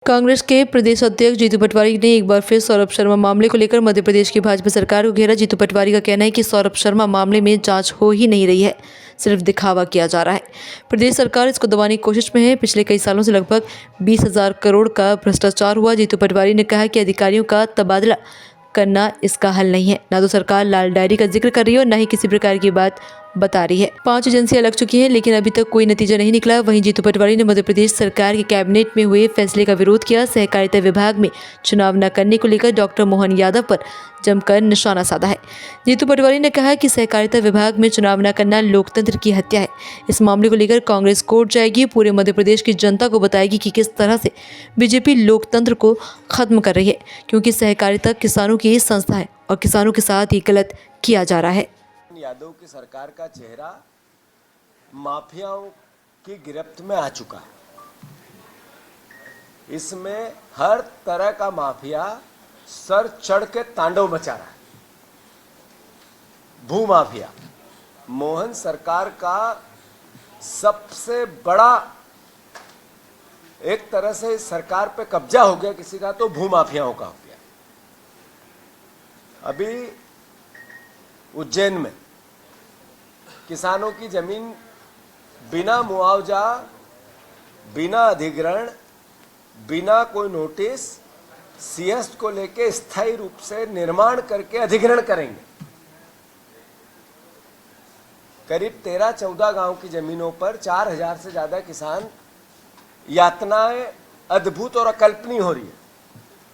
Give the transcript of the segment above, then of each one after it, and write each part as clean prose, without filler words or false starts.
कांग्रेस के प्रदेश अध्यक्ष जीतू पटवारी ने एक बार फिर सौरभ शर्मा मामले को लेकर मध्य प्रदेश की भाजपा सरकार को घेरा। जीतू पटवारी का कहना है कि सौरभ शर्मा मामले में जांच हो ही नहीं रही है, सिर्फ दिखावा किया जा रहा है। प्रदेश सरकार इसको दबाने की कोशिश में है। पिछले कई सालों से लगभग 20,000 करोड़ का भ्रष्टाचार हुआ। जीतू पटवारी ने कहा कि अधिकारियों का तबादला करना इसका हल नहीं है। ना तो सरकार लाल डायरी का जिक्र कर रही है और न ही किसी प्रकार की बात बता रही है। 5 एजेंसियां लग चुकी हैं, लेकिन अभी तक कोई नतीजा नहीं निकला। वहीं जीतू पटवारी ने मध्य प्रदेश सरकार के कैबिनेट में हुए फैसले का विरोध किया। सहकारिता विभाग में चुनाव न करने को लेकर डॉक्टर मोहन यादव पर जमकर निशाना साधा है। जीतू पटवारी ने कहा कि सहकारिता विभाग में चुनाव न करना लोकतंत्र की हत्या है। इस मामले को लेकर कांग्रेस कोर्ट जाएगी, पूरे मध्य प्रदेश की जनता को बताएगी कि किस तरह से बीजेपी लोकतंत्र को खत्म कर रही है, क्योंकि सहकारिता किसानों की संस्था है और किसानों के साथ ही गलत किया जा रहा है। यादव की सरकार का चेहरा माफियाओं की गिरफ्त में आ चुका है। इसमें हर तरह का माफिया सर चढ़ के तांडव मचा रहा है। भू माफिया मोहन सरकार का सबसे बड़ा एक तरह से इस सरकार पे कब्जा हो गया किसी का, तो भू माफियाओं का हो गया। अभी उज्जैन में किसानों की जमीन बिना मुआवजा, बिना अधिग्रहण, बिना कोई नोटिस सीएस को लेके स्थायी रूप से निर्माण करके अधिग्रहण करेंगे। करीब 13-14 गांव की जमीनों पर 4,000 से ज्यादा किसान यातनाएं अद्भुत और अकल्पनीय हो रही है।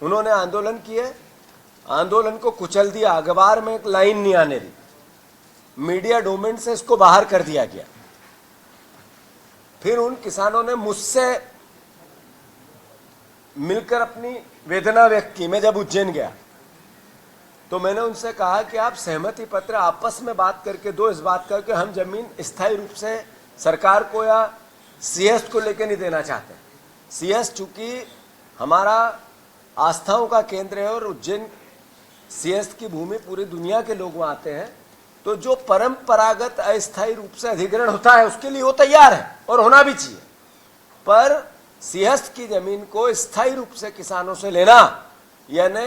उन्होंने आंदोलन किए, आंदोलन को कुचल दिया। अखबार में एक लाइन नहीं आने दी, मीडिया डोमेन से इसको बाहर कर दिया गया। फिर उन किसानों ने मुझसे मिलकर अपनी वेदना व्यक्त की। मैं जब उज्जैन गया तो मैंने उनसे कहा कि आप सहमति पत्र आपस में बात करके दो, इस बात का कि हम जमीन स्थायी रूप से सरकार को या सीएस को लेकर नहीं देना चाहते। सीएस चूंकि हमारा आस्थाओं का केंद्र है और उज्जैन सीएस की भूमि पूरी दुनिया के लोग वहां आते हैं, तो जो परंपरागत अस्थायी रूप से अधिग्रहण होता है उसके लिए वो तैयार है और होना भी चाहिए। पर सीएस की जमीन को स्थायी रूप से किसानों से लेना यानी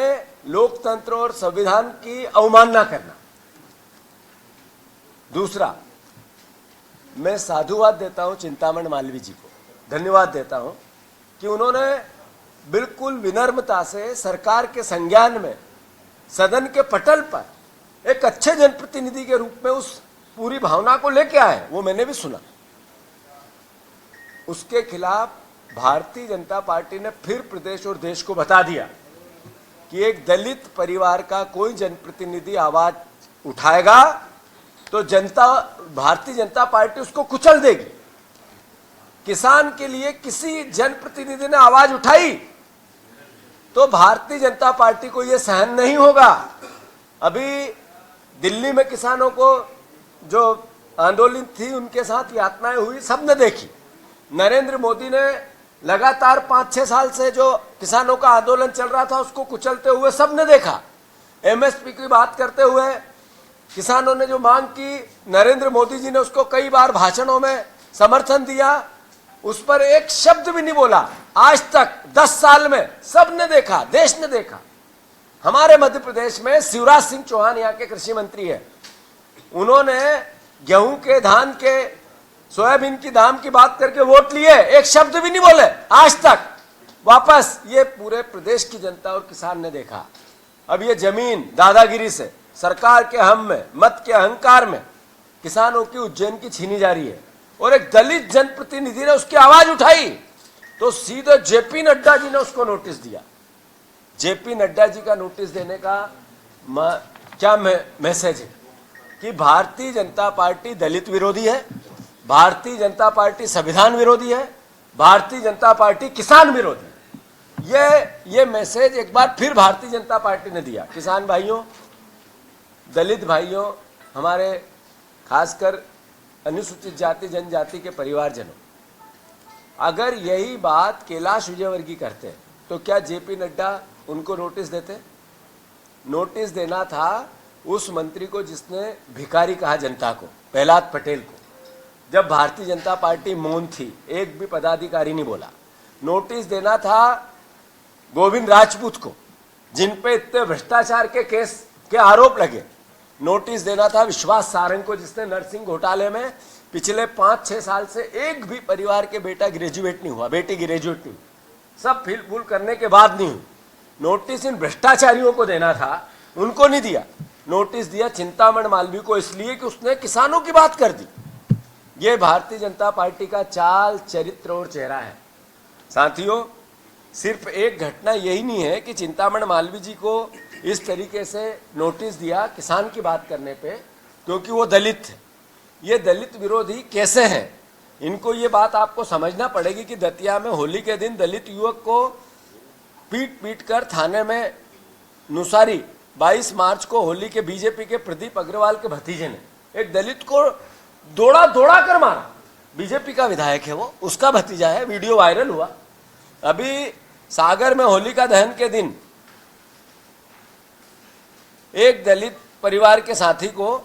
लोकतंत्र और संविधान की अवमानना करना। दूसरा, मैं साधुवाद देता हूं चिंतामण मालवीय जी को, धन्यवाद देता हूं कि उन्होंने बिल्कुल विनम्रता से सरकार के संज्ञान में सदन के पटल पर एक अच्छे जनप्रतिनिधि के रूप में उस पूरी भावना को लेके आए। वो मैंने भी सुना। उसके खिलाफ भारतीय जनता पार्टी ने फिर प्रदेश और देश को बता दिया कि एक दलित परिवार का कोई जनप्रतिनिधि आवाज उठाएगा तो भारतीय जनता पार्टी उसको कुचल देगी। किसान के लिए किसी जनप्रतिनिधि ने आवाज उठाई तो भारतीय जनता पार्टी को यह सहन नहीं होगा। अभी दिल्ली में किसानों को जो आंदोलन थी, उनके साथ यातनाएं हुई, सबने देखी। नरेंद्र मोदी ने लगातार 5-6 साल से जो किसानों का आंदोलन चल रहा था उसको कुचलते हुए सबने देखा। एमएसपी की बात करते हुए किसानों ने जो मांग की, नरेंद्र मोदी जी ने उसको कई बार भाषणों में समर्थन दिया, उस पर एक शब्द भी नहीं बोला। आज तक 10 साल में सबने देखा, देश ने देखा। हमारे मध्य प्रदेश में शिवराज सिंह चौहान यहाँ के कृषि मंत्री है, उन्होंने गेहूं के, धान के, सोयाबीन की दाम की बात करके वोट लिए, एक शब्द भी नहीं बोले आज तक। वापस ये पूरे प्रदेश की जनता और किसान ने देखा। अब ये जमीन दादागिरी से, सरकार के हम में, मत के अहंकार में किसानों की उज्जैन की छीनी जा रही है और एक दलित जनप्रतिनिधि ने उसकी आवाज उठाई तो सीधे जेपी नड्डा जी ने उसको नोटिस दिया। जेपी नड्डा जी का नोटिस देने का क्या मैसेज है कि भारतीय जनता पार्टी दलित विरोधी है, भारतीय जनता पार्टी संविधान विरोधी है, भारतीय जनता पार्टी किसान विरोधी है। ये मैसेज एक बार फिर भारतीय जनता पार्टी ने दिया। किसान भाइयों, दलित भाइयों, हमारे खासकर अनुसूचित जाति जनजाति के परिवारजनों, अगर यही बात कैलाश विजयवर्गीय करते तो क्या जेपी नड्डा उनको नोटिस देते? नोटिस देना था उस मंत्री को जिसने भिखारी कहा जनता को, प्रहलाद पटेल को। जब भारतीय जनता पार्टी मौन थी, एक भी पदाधिकारी नहीं बोला। नोटिस देना था गोविंद राजपूत को, जिन पे इतने भ्रष्टाचार के केस के आरोप लगे, नोटिस देना था विश्वास सारंग को, जिसने नर्सिंग घोटाले में पिछले 5-6 साल से एक भी परिवार के बेटा ग्रेजुएट नहीं हुआ, बेटी ग्रेजुएट नहीं, सब फिल फूल करने के बाद नहीं हुई। नोटिस इन भ्रष्टाचारियों को देना था, उनको नहीं दिया। नोटिस दिया चिंतामण मालवीय को, इसलिए कि उसने किसानों की बात कर दी। ये भारतीय जनता पार्टी का चाल, चरित्र और चेहरा है। साथियों, सिर्फ एक घटना यही नहीं है कि चिंतामण मालवीय जी को इस तरीके से नोटिस दिया किसान की बात करने पे, क्योंकि वो दलित थे। ये दलित विरोधी कैसे हैं, इनको ये बात आपको समझना पड़ेगी कि दतिया में होली के दिन दलित युवक को पीट पीट कर थाने में नुसारी 22 मार्च को होली के बीजेपी के प्रदीप अग्रवाल के भतीजे ने एक दलित को दौड़ा दौड़ा कर मारा। बीजेपी का विधायक है वो, उसका भतीजा है, वीडियो वायरल हुआ। अभी सागर में होलिका दहन के दिन एक दलित परिवार के साथी को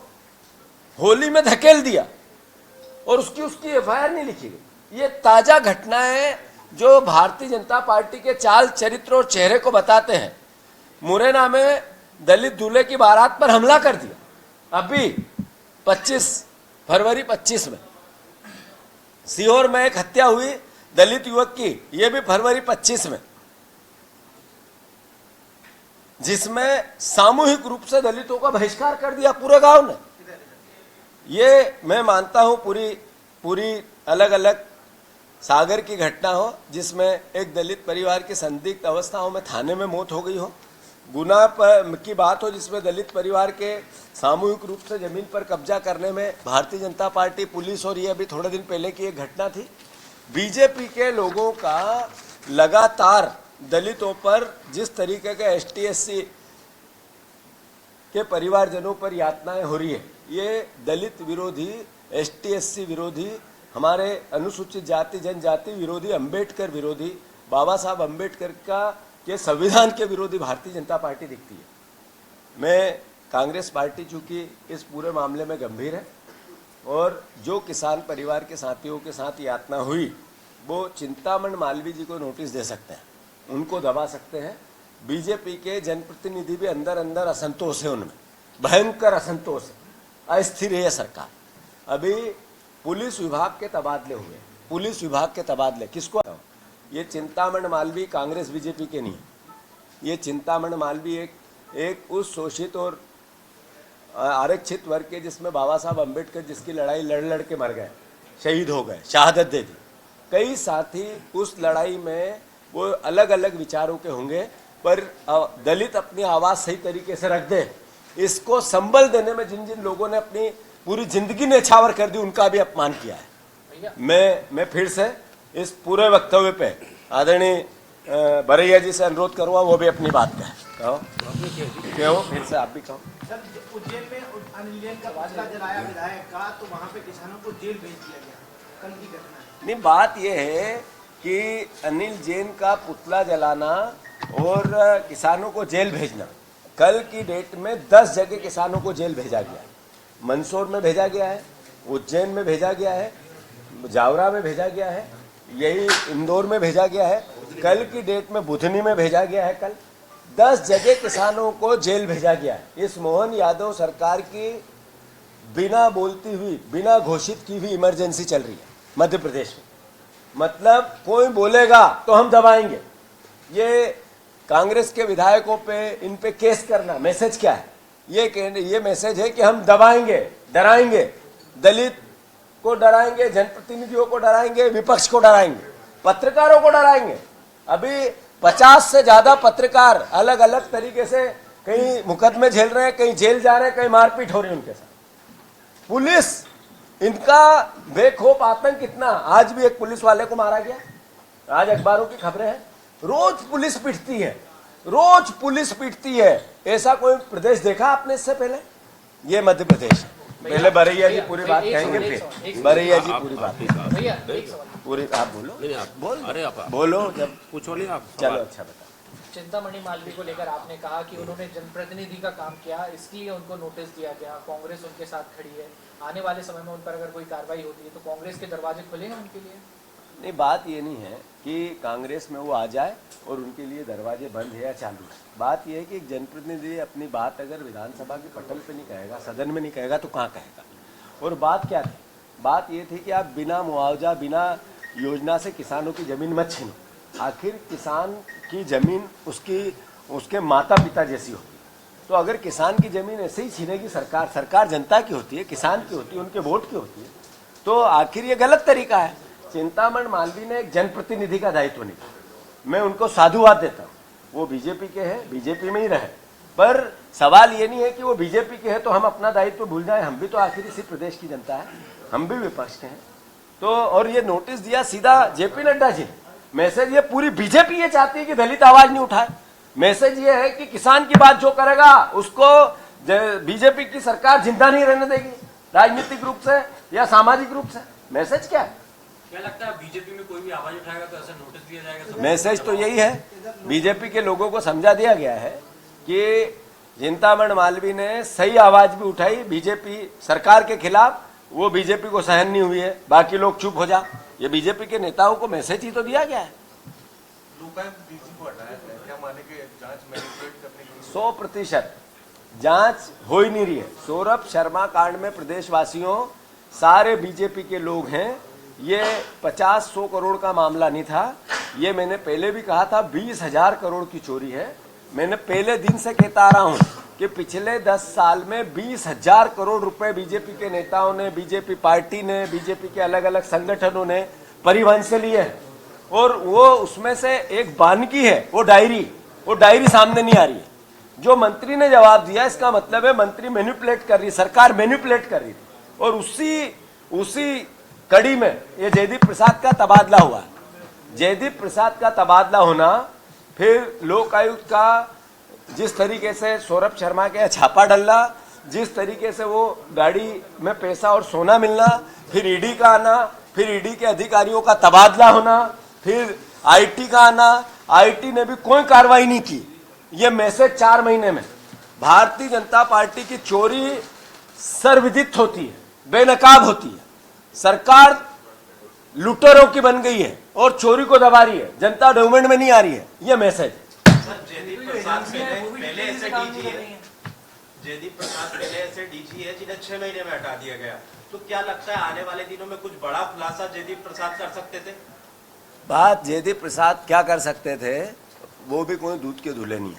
होली में धकेल दिया और उसकी एफआईआर नहीं लिखी गई। ये ताजा घटनाएं जो भारतीय जनता पार्टी के चाल, चरित्र और चेहरे को बताते हैं। मुरैना में दलित दूल्हे की बारात पर हमला कर दिया अभी 25 फरवरी 25 में। सीहोर में एक हत्या हुई दलित युवक की, यह भी फरवरी 25 में, जिसमें सामूहिक रूप से दलितों का बहिष्कार कर दिया पूरे गांव ने। ये मैं मानता हूं पूरी अलग अलग सागर की घटना हो, जिसमें एक दलित परिवार की संदिग्ध अवस्थाओं में थाने में मौत हो गई हो, गुना की बात हो जिसमें दलित परिवार के सामूहिक रूप से जमीन पर कब्जा करने में भारतीय जनता पार्टी, पुलिस, और ये अभी थोड़े दिन पहले की एक घटना थी। बीजेपी के लोगों का लगातार दलितों पर जिस तरीके के ST/SC के परिवारजनों पर यातनाएं हो रही है, ये दलित विरोधी, ST/SC विरोधी, हमारे अनुसूचित जाति जनजाति विरोधी, अंबेडकर विरोधी, बाबा साहब अंबेडकर के संविधान के विरोधी भारतीय जनता पार्टी दिखती है। मैं कांग्रेस पार्टी चूंकि इस पूरे मामले में गंभीर है, और जो किसान परिवार के साथियों के साथ यातना हुई, वो चिंतामण मालवीय जी को नोटिस दे सकते हैं, उनको दबा सकते हैं। बीजेपी के जनप्रतिनिधि भी अंदर अंदर असंतोष है, उनमें भयंकर असंतोष है, अस्थिर है सरकार। अभी पुलिस विभाग के तबादले हुए, पुलिस विभाग के तबादले किसको? ये चिंतामण मालवीय कांग्रेस बीजेपी के नहीं, ये चिंतामण मालवीय एक उस शोषित और आरक्षित वर्ग के, जिसमें बाबा साहब अंबेडकर जिसकी लड़ाई लड़ के मर गए, शहीद हो गए, शहादत दे दी। कई साथी उस लड़ाई में वो अलग अलग विचारों के होंगे, पर दलित अपनी आवाज़ सही तरीके से रख दे, इसको संबल देने में जिन जिन लोगों ने अपनी पूरी जिंदगी नेछावर कर दी, उनका भी अपमान किया है। मैं फिर से इस पूरे वक्तव्य पे आदरणीय बरैया जी से अनुरोध करूँगा, वो भी अपनी बात कहो। क्यों फिर से आप भी कहो। सर, उज्जैन में अनिल जैन का पुतला जलाया विधायक का, तो वहाँ पे किसानों को जेल भेज दिया गया, कल की घटना है। नहीं, बात यह है कि अनिल जैन का पुतला जलाना और किसानों को जेल भेजना, कल की डेट में 10 जगह किसानों को जेल भेजा गया है। मंदसौर में भेजा गया है, उज्जैन में भेजा गया है, जावरा में भेजा गया है, यही इंदौर में भेजा गया है, कल की डेट में बुधनी में भेजा गया है। कल 10 जगह किसानों को जेल भेजा गया है। इस मोहन यादव सरकार की बिना बोलती हुई, बिना घोषित की हुई इमरजेंसी चल रही है मध्य प्रदेश में। मतलब कोई बोलेगा तो हम दबाएंगे। ये कांग्रेस के विधायकों पे, इन पे केस करना मैसेज क्या है? ये मैसेज है कि हम दबाएंगे, डराएंगे, दलित को डराएंगे, जनप्रतिनिधियों को डराएंगे, विपक्ष को डराएंगे, पत्रकारों को डराएंगे। अभी 50 से ज्यादा पत्रकार अलग अलग तरीके से कहीं मुकदमे झेल रहे हैं, कहीं जेल जा रहे हैं, कहीं मारपीट हो रही है उनके साथ। पुलिस, इनका बेखौफ आतंक कितना। आज भी एक पुलिस वाले को मारा गया, आज अखबारों की खबरें हैं। रोज पुलिस पिटती है, रोज पुलिस पिटती है। ऐसा कोई प्रदेश देखा आपने इससे पहले? ये मध्य प्रदेश है। पहले बरैया जी पूरी बात कहेंगे, फिर बरैया जी पूरी बात पूरी। आप बोलो, बोल, अरे आप बोलो, जब पूछो नहीं आप। चलो अच्छा बता। चिंतामणि मालवीय को लेकर आपने कहा कि उन्होंने जनप्रतिनिधि का काम किया, इसलिए उनको नोटिस दिया गया, कांग्रेस उनके साथ खड़ी है, आने वाले समय में उन पर अगर कोई कार्रवाई होती है तो कांग्रेस के दरवाजे खुलेंगे उनके लिए? नहीं, बात ये नहीं है कि कांग्रेस में वो आ जाए और उनके लिए दरवाजे बंद है या चालू है। बात ये है कि एक जनप्रतिनिधि अपनी बात अगर विधानसभा के पटल पे नहीं कहेगा, सदन में नहीं कहेगा, तो कहाँ कहेगा। और बात क्या थी? बात ये थी कि आप बिना मुआवजा, बिना योजना से किसानों की ज़मीन मत छीनो। आखिर किसान की ज़मीन उसके माता पिता जैसी होती है। तो अगर किसान की ज़मीन ऐसे ही छीनेगी सरकार, सरकार जनता की होती है, किसान की होती है, उनके वोट की होती है, तो आखिर ये गलत तरीका है। चिंतामण मालवीय ने एक जनप्रतिनिधि का दायित्व निभाया, मैं उनको साधुवाद देता हूँ। वो बीजेपी के हैं, बीजेपी में ही रहे, पर सवाल ये नहीं है कि वो बीजेपी के हैं तो हम अपना दायित्व भूल जाएं। हम भी तो आखिर इसी प्रदेश की जनता है, हम भी विपक्ष के हैं। तो और ये नोटिस दिया सीधा जेपी नड्डा जी ने। मैसेज ये पूरी बीजेपी ये चाहती है कि दलित आवाज नहीं उठाए। मैसेज ये है कि किसान की बात जो करेगा उसको बीजेपी की सरकार जिंदा नहीं रहने देगी, राजनीतिक रूप से या सामाजिक रूप से। मैसेज क्या है? क्या लगता है बीजेपी में कोई भी आवाज उठाएगा तो ऐसा नोटिस दिया जाएगा? मैसेज तो यही है, बीजेपी के लोगों को समझा दिया गया है कि चिंतामण मालवीय ने सही आवाज भी उठाई बीजेपी सरकार के खिलाफ, वो बीजेपी को सहन नहीं हुई है, बाकी लोग चुप हो जा। ये बीजेपी के नेताओं को मैसेज ही तो दिया गया है। 100% जांच हो ही नहीं रही है। सौरभ शर्मा कांड में प्रदेशवासियों सारे बीजेपी के लोग हैं। ये 50-100 करोड़ का मामला नहीं था, ये मैंने पहले भी कहा था 20,000 करोड़ की चोरी है। मैंने पहले दिन से कहता आ रहा हूँ कि पिछले 10 साल में 20,000 करोड़ रुपए बीजेपी के नेताओं ने, बीजेपी पार्टी ने, बीजेपी के अलग अलग संगठनों ने परिवहन से लिए हैं। और वो उसमें से एक बानगी है, वो डायरी सामने नहीं आ रही है। जो मंत्री ने जवाब दिया, इसका मतलब है मंत्री मैनिपुलेट कर रही, सरकार मैनिपुलेट कर रही थी। और उसी कड़ी में ये जयदीप प्रसाद का तबादला हुआ। जयदीप प्रसाद का तबादला होना, फिर लोकायुक्त का जिस तरीके से सौरभ शर्मा के छापा डलना, जिस तरीके से वो गाड़ी में पैसा और सोना मिलना, फिर ईडी का आना, फिर ईडी के अधिकारियों का तबादला होना, फिर आईटी का आना, आईटी ने भी कोई कार्रवाई नहीं की। ये मैसेज 4 महीने में भारतीय जनता पार्टी की चोरी सर्वविदित होती है, बेनकाब होती है। सरकार लुटेरों की बन गई है और चोरी को दबा रही है, जनता डोमेन में नहीं आ रही है। ये मैसेज जयदीप प्रसाद पहले ऐसे डीजी है, जयदीप प्रसाद पहले ऐसे डीजी है जिन्हें 6 महीने में हटा दिया गया। तो क्या लगता है आने वाले दिनों में कुछ बड़ा खुलासा जयदीप प्रसाद कर सकते थे? बात जयदीप प्रसाद क्या कर सकते थे, वो भी कोई दूध के धुले नहीं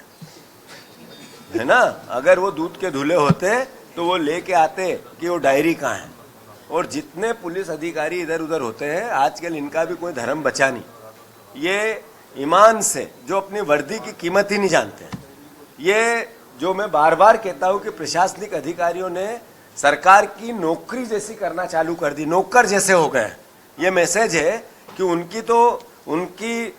है ना। अगर वो दूध के धुले होते तो वो लेके आते कि वो डायरी कहाँ है। और जितने पुलिस अधिकारी इधर उधर होते हैं आजकल, इनका भी कोई धर्म बचा नहीं। ये ईमान से जो अपनी वर्दी की कीमत ही नहीं जानते हैं। ये जो मैं बार बार कहता हूँ कि प्रशासनिक अधिकारियों ने सरकार की नौकरी जैसी करना चालू कर दी, नौकर जैसे हो गए। ये मैसेज है कि उनकी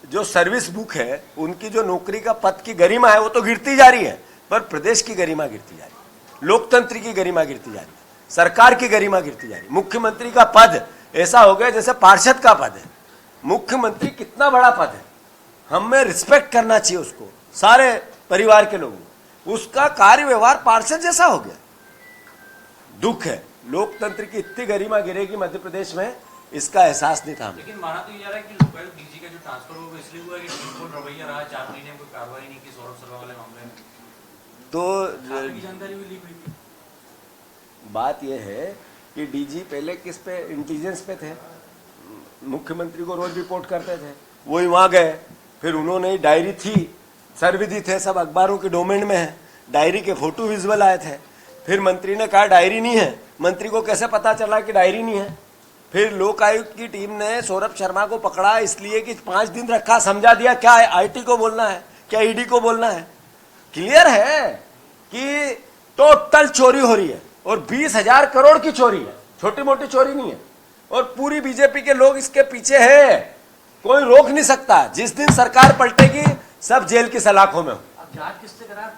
जो सर्विस बुक है, उनकी जो नौकरी का पद की गरिमा है वो तो गिरती जा रही है, पर प्रदेश की गरिमा गिरती जा रही है, लोकतंत्र की गरिमा गिरती जा रही है, सरकार की गरिमा गिरती जा रही है। मुख्यमंत्री का पद ऐसा हो गया जैसे पार्षद का पद है। मुख्यमंत्री कितना बड़ा पद है, हमें रिस्पेक्ट करना चाहिए उसको, सारे परिवार के लोगों। उसका कार्य व्यवहार पार्षद जैसा हो गया। दुख है, लोकतंत्र की इतनी गरिमा गिरेगी मध्य प्रदेश में, इसका एहसास नहीं था हमें। लेकिन माना तो ये जा रहा है कि लोकायुक्त डीजी का जो ट्रांसफर हुआ वो इसलिए हुआ है कि टीम रवैया रहा, 4 महीने में कोई कार्रवाई नहीं की सौरभ शर्मा वाले मामले में, तो जानकारी भी लीक हुई थी। बात यह है कि डीजी पहले किस पे, इंटेलिजेंस पे थे, मुख्यमंत्री को रोज रिपोर्ट करते थे, वही वहां गए। फिर उन्होंने डायरी थी, सर्वविदित है, सब अखबारों के डोमेन में है, डायरी के फोटो विजुअल आए थे। फिर मंत्री ने कहा डायरी नहीं है, मंत्री को कैसे पता चला कि डायरी नहीं है। फिर लोकायुक्त की टीम ने सौरभ शर्मा को पकड़ा इसलिए कि 5 दिन रखा, समझा दिया क्या है, आईटी को बोलना है, क्या ईडी को बोलना है। क्लियर है कि टोटल चोरी हो रही है और 20,000 करोड़ की चोरी है, छोटी मोटी चोरी नहीं है। और पूरी बीजेपी के लोग इसके पीछे है, कोई रोक नहीं सकता। जिस दिन सरकार पलटेगी सब जेल की सलाखों में हो। अब जांच किससे कराएं?